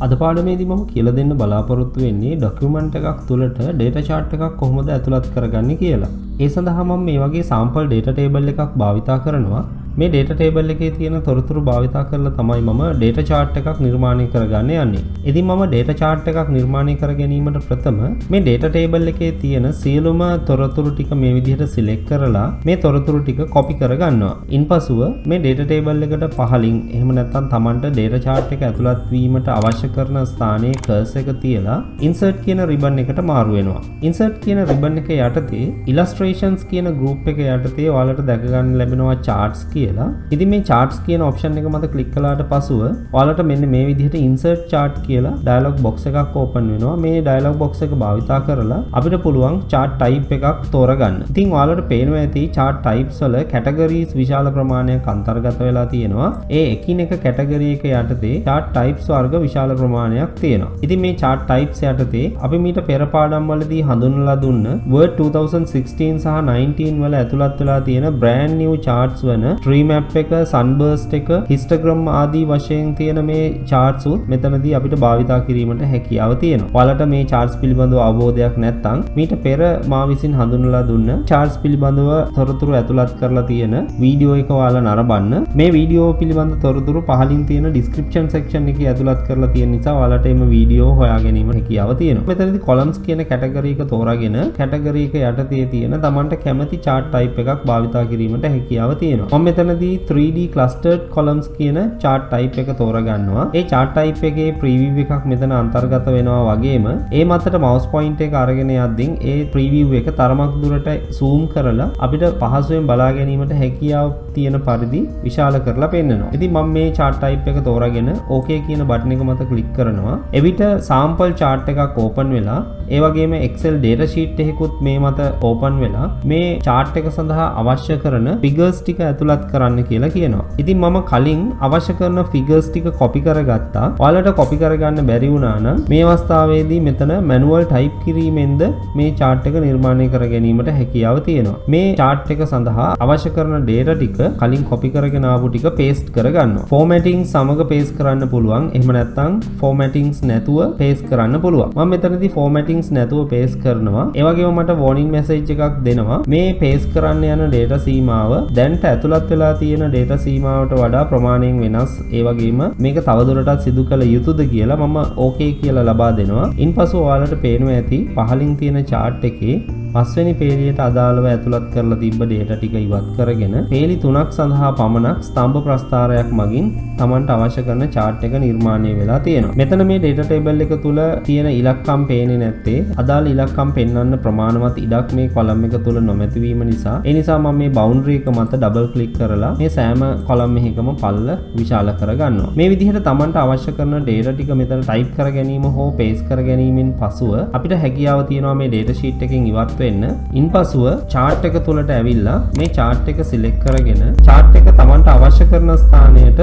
අද පාඩමේදී මම කියලා දෙන්න බලාපොරොත්තු වෙන්නේ ඩොකියුමන්ට් එකක් තුළට data chart එකක් කොහොමද ඇතුළත් කරගන්නේ කියලා. ඒ සඳහා මම මේ වගේ sample data table එකක් භාවිතා කරනවා. මේ data table එකේ තියෙන තොරතුරු භාවිතා කරලා තමයි මම data chart එකක් නිර්මාණය කරගන්න යන්නේ. ඉතින් මම data chart එකක් නිර්මාණය කර ගැනීමට ප්‍රථම මේ data table එකේ තියෙන සියලුම තොරතුරු ටික මේ විදිහට select කරලා මේ තොරතුරු ටික copy කරගන්නවා. ඉන්පසුව මේ data table එකට පහලින් එහෙම නැත්නම් Tamanට data chart එක ඇතුළත් වීමට අවශ්‍ය කරන ස්ථානයේ cursor එක තියලා insert කියන ribbon එකට මාරු වෙනවා. insert කියන ribbon එක යටතේ illustrations කියන group එක යටතේ ඔයාලට දැක ගන්න ලැබෙනවා charts කියලා. ඉතින් මේ charts කියන option එක මත click කළාට පසුව ඔයාලට මෙන්න මේ විදිහට insert chart කියලා dialog box එකක් open වෙනවා. මේ dialog box එක භාවිතා කරලා අපිට පුළුවන් chart type එකක් තෝරගන්න. ඉතින් ඔයාලට පේනවා ඇති chart types වල categories විශාල ප්‍රමාණයක් අන්තර්ගත වෙලා තියෙනවා. ඒ එකිනෙක category එක යටතේ chart types වර්ග විශාල ප්‍රමාණයක් තියෙනවා. ඉතින් මේ chart types යටතේ අපි මීට පෙර පාඩම් වලදී හඳුන්වලා දුන්න Word 2016 සහ 19 වල ඇතුළත් වෙලා තියෙන brand new charts වන tree map එක, sunburst එක, histogram ආදී වශයෙන් තියෙන මේ charts උත් මෙතනදී අපිට භාවිතා කිරීමට හැකියාව තියෙනවා. ඔයාලට මේ charts පිළිබඳව අවබෝධයක් නැත්නම් මීට පෙර මා විසින් හඳුන්වලා දුන්න charts පිළිබඳව තොරතුරු ඇතුළත් කරලා තියෙන වීඩියෝ එක ඔයාලා නරඹන්න. මේ වීඩියෝ පිළිබඳ තොරතුරු පහලින් තියෙන description section එකේ ඇතුළත් කරලා තියෙන නිසා ඔයාලට මේ වීඩියෝ හොයා ගැනීම හැකියාව තියෙනවා. මෙතනදී columns කියන category එක තෝරාගෙන category එක යටතේ තියෙන Tamanට කැමති chart type එකක් භාවිතා කිරීමට හැකියාව තියෙනවා. මම මෙතනදී 3D clustered columns කියන chart type එක තෝරගන්නවා. ඒ chart type එකේ preview එකක් මෙතන අන්තර්ගත වෙනවා වගේම ඒ මතට mouse point එක අරගෙන යද්දී ඒ preview එක තරමක් දුරට zoom කරලා අපිට පහසුවෙන් බලා ගැනීමට හැකියාව තියෙන පරිදි විශාල කරලා පෙන්නනවා. ඉතින් මම මේ chart type එක තෝරාගෙන OK කියන බටන් එක මත click කරනවා. එවිට sample chart එකක් open වෙලා ඒ වගේම Excel data sheet එකකුත් මේ මත open වෙලා මේ chart එක සඳහා අවශ්‍ය කරන figures ටික ඇතුළත් කරන්න කියලා කියනවා. ඉතින් මම කලින් අවශ්‍ය කරන figures ටික copy කරගත්තා. ඔයාලට copy කරගන්න බැරි වුණා නම් මේ අවස්ථාවේදී මෙතන manual type කිරීමෙන්ද මේ chart එක නිර්මාණය කර ගැනීමට හැකියාව තියෙනවා. මේ chart එක සඳහා අවශ්‍ය කරන data ටික කලින් copy කරගෙන ආපු ටික paste කරගන්නවා. formatting සමග paste කරන්න පුළුවන්. එහෙම නැත්නම් formattings නැතුව paste කරන්න පුළුවන්. මම මෙතනදී formattings නැතුව paste කරනවා. ඒ වගේම මට warning message එකක් දෙනවා. මේ paste කරන්න යන data සීමාව දැන්ට ඇතුළත් වෙලා තියෙන data සීමාවට වඩා ප්‍රමාණයෙන් වෙනස්. ඒ වගේම මේක තවදුරටත් සිදු කළ යුතුද කියලා මම OK කියලා ලබා දෙනවා. ඉන්පසු ඔයාලට පේනවා ඇති පහලින් තියෙන chart එකේ පස්වෙනි පේලියට අදාළව ඇතුළත් කරලා තිබ්බ data ටික ඉවත් කරගෙන පේලි 3ක් සඳහා පමණක් ස්තම්භ ප්‍රස්ථාරයක් මගින් Tamanට අවශ්‍ය කරන chart එක නිර්මාණය වෙලා තියෙනවා. මෙතන මේ data table එක තුල තියෙන ඉලක්කම් පේන්නේ නැත්තේ අදාළ ඉලක්කම් පෙන්වන්න ප්‍රමාණවත් ඉඩක් මේ column එක තුල නොමැති වීම නිසා. ඒ නිසා මම මේ boundary එක මත double click කරලා මේ සෑම column එකකම පල්ල විශාල කරගන්නවා. මේ විදිහට Tamanට අවශ්‍ය කරන data ටික මෙතන type කර ගැනීම හෝ paste කර ගැනීමෙන් පසුව අපිට හැකියාව තියෙනවා මේ data sheet එකෙන් ඉවත් වෙන්න. ඉන්පසුව chart එක තුලට ඇවිල්ලා මේ chart එක select කරගෙන chart එක Tamanට අවශ්‍ය කරන ස්ථානයට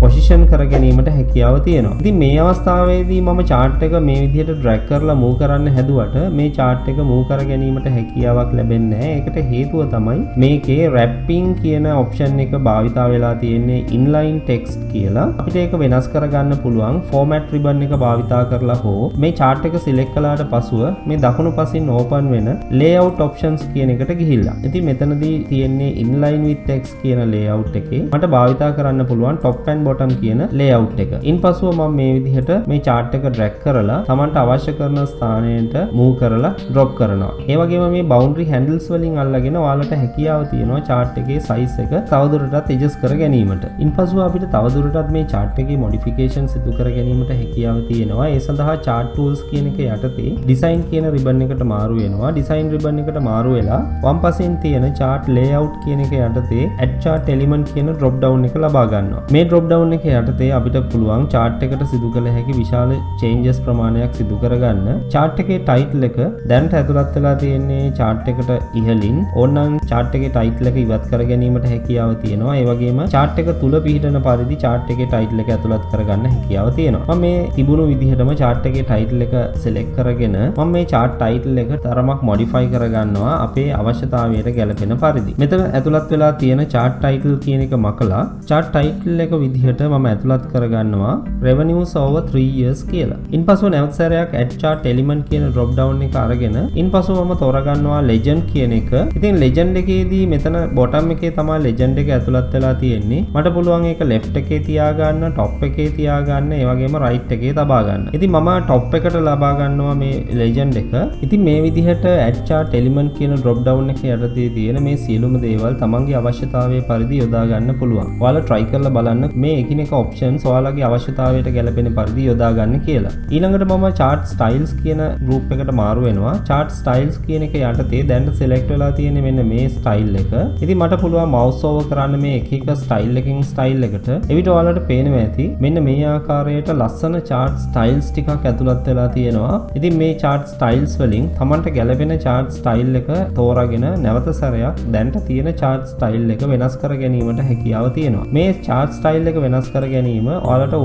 position කර ගැනීමට හැකියාව තියෙනවා. ඉතින් මේ අවස්ථාවේදී මම chart එක මේ විදිහට drag කරලා move කරන්න හැදුවට මේ chart එක move කර ගැනීමට හැකියාවක් ලැබෙන්නේ නැහැ. ඒකට හේතුව තමයි මේකේ wrapping කියන option එක භාවිතා වෙලා තියෙන්නේ inline text කියලා. අපිට ඒක වෙනස් කරගන්න පුළුවන් format ribbon එක භාවිතා කරලා හෝ මේ chart එක select කළාට පසුව මේ දකුණු පසින් open වෙන layout options කියන එකට ගිහිල්ලා. ඉතින් මෙතනදී තියෙන්නේ inline with text කියන layout එකේ මට භාවිතා කරන්න පුළුවන් top and bottom කියන layout එක. ඉන්පසුව මම මේ විදිහට මේ chart එක drag කරලා Tamanට අවශ්‍ය කරන ස්ථානයට move කරලා drop කරනවා. ඒ වගේම මේ boundary handles වලින් අල්ලගෙන ඔයාලට හැකියාව තියෙනවා chart එකේ size එක තවදුරටත් adjust කර ගැනීමට. ඉන්පසුව අපිට තවදුරටත් මේ chart එකේ modification සිදු කර ගැනීමට හැකියාව තියෙනවා. ඒ සඳහා chart tools කියන එක යටතේ design කියන ribbon එකට මාරු වෙනවා. design ribbon එකට මාරු වෙලා වම් පසෙන් තියෙන chart layout කියන එක යටතේ add chart element කියන drop down එක ලබා ගන්නවා. මේ drop down එක යටතේ අපිට පුළුවන් chart එකට සිදු කළ හැකි විශාල changes ප්‍රමාණයක් සිදු කරගන්න. chart එකේ title එක දැන්ට ඇතුළත් වෙලා තියෙන්නේ chart එකට ඉහළින්. ඕනනම් chart එකේ title එක ඉවත් කර ගැනීමට හැකියාව තියෙනවා. ඒ වගේම chart එක තුල පිහිටන පරිදි chart එකේ title එක ඇතුළත් කරගන්න හැකියාව තියෙනවා. මම මේ තිබුණු විදිහටම chart එකේ title එක select කරගෙන මම මේ chart title එක තරමක් modify modify කරගන්නවා අපේ අවශ්‍යතාවයට ගැලපෙන පරිදි. මෙතන ඇතුළත් වෙලා තියෙන chart title කියන එක මකලා chart title එක විදිහට මම ඇතුළත් කරගන්නවා revenues over 3 years කියලා. ඉන්පසු නැවත සැරයක් add chart element කියන drop down එක අරගෙන ඉන්පසු මම තෝරගන්නවා legend කියන එක. ඉතින් legend එකේදී මෙතන bottom එකේ තමයි legend එක ඇතුළත් වෙලා තියෙන්නේ. මට පුළුවන් ඒක left එකේ තියාගන්න, top එකේ තියාගන්න, ඒ වගේම right එකේ තබා ගන්න. ඉතින් මම top එකට ලබා ගන්නවා මේ legend එක. ඉතින් මේ විදිහට add chart element කියන drop down එක යටතේ තියෙන මේ සියලුම දේවල් තමන්ගේ අවශ්‍යතාවයේ පරිදි යොදා ගන්න පුළුවන්. ඔයාලා try කරලා බලන්න මේ එකිනෙක options ඔයාලගේ අවශ්‍යතාවයට ගැලපෙන පරිදි යොදා ගන්න කියලා. ඊළඟට මම chart styles කියන group එකට මාරු වෙනවා. chart styles කියන එක යටතේ දැන් select වෙලා තියෙන්නේ මෙන්න මේ style එක. ඉතින් මට පුළුවන් mouse over කරන්න මේ එක එක style එකකින් style එකට. එවිට ඔයාලට පේනවා ඇති මෙන්න මේ ආකාරයට ලස්සන chart styles ටිකක් ඇතුළත් වෙලා තියෙනවා. ඉතින් මේ chart styles වලින් තමන්ට ගැලපෙන chart style එක තෝරාගෙන නැවත සැරයක් දැන්ට තියෙන chart style එක වෙනස් කර ගැනීමට හැකියාව තියෙනවා. මේ chart style එක වෙනස් කර ගැනීම ඔයාලට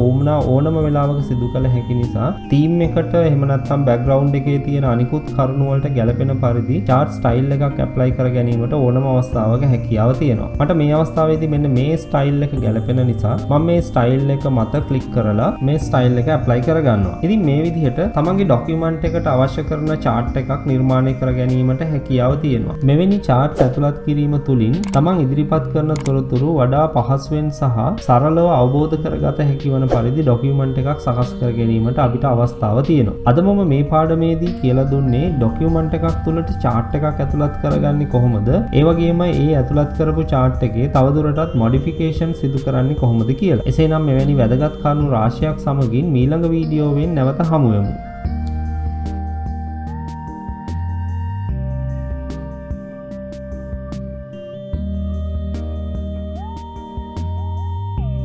ඕනම වෙලාවක සිදු කළ හැකි නිසා theme එකට එහෙම නැත්නම් background එකේ තියෙන අනිකුත් කරුණු වලට ගැලපෙන පරිදි chart style එකක් apply කර ගැනීමට ඕනම අවස්ථාවක හැකියාව තියෙනවා. මට මේ අවස්ථාවේදී මෙන්න මේ style එක ගැලපෙන නිසා මම මේ style එක මත click කරලා මේ style එක apply කර ගන්නවා. ඉතින් මේ විදිහට තමන්ගේ document එකට අවශ්‍ය කරන chart එකක් නිර්මාණය කර ගැනීමට හැකියාව තියෙනවා. මෙවැනි charts ඇතුළත් කිරීම තුළින් තමන් ඉදිරිපත් කරන තොරතුරු වඩා පහසුවෙන් සහ සරලව අවබෝධ කරගත හැකි වන පරිදි document එකක් සකස් කර ගැනීමට අපිට අවස්ථාව තියෙනවා. අද මම මේ පාඩමේදී කියලා දුන්නේ document එකක් තුළට chart එකක් ඇතුළත් කරගන්නේ කොහොමද? ඒ වගේම ඒ ඇතුළත් කරපු chart එකේ තවදුරටත් modification සිදු කරන්නේ කොහොමද කියලා. එසේනම් මෙවැනි වැදගත් කරුණු රාශියක් සමගින් ඊළඟ වීඩියෝවෙන් නැවත හමු වෙමු.